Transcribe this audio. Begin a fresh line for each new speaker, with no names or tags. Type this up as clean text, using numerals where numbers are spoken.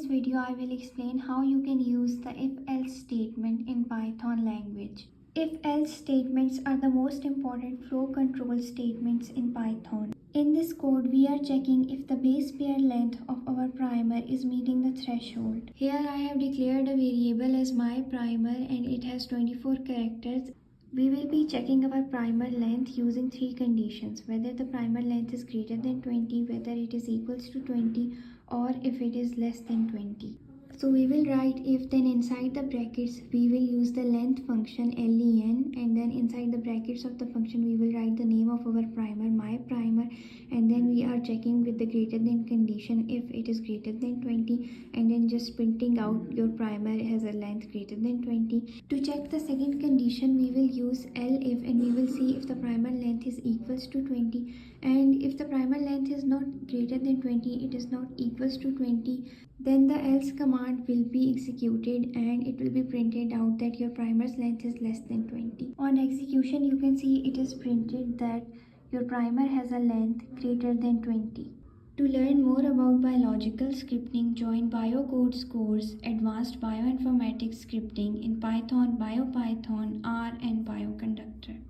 this video, I will explain how you can use the if-else statement in Python language. If-else statements are the most important flow control statements in Python. In this code, we are checking if the base pair length of our primer is meeting the threshold. Here I have declared a variable as myPrimer and it has 24 characters. We will be checking our primer length using three conditions: whether the primer length is greater than 20, whether it is equals to 20, or if it is less than 20. So we will write if, then inside the brackets we will use the length function len, and then inside the brackets of the function we will write the name of our primer, myPrimer, and then we are checking with the greater than condition if it is greater than 20, and then just printing out your primer has a length greater than 20. To check the second condition, we will use elif, and we will see if the primer length is equals to 20, and if the primer length is not greater than 20, it is not equals to 20, then the else command will be executed and it will be printed out that your primer's length is less than 20. On execution, you can see it is printed that your primer has a length greater than 20. To learn more about biological scripting, join BioCode's course Advanced Bioinformatics Scripting in Python, BioPython, R, and Bioconductor.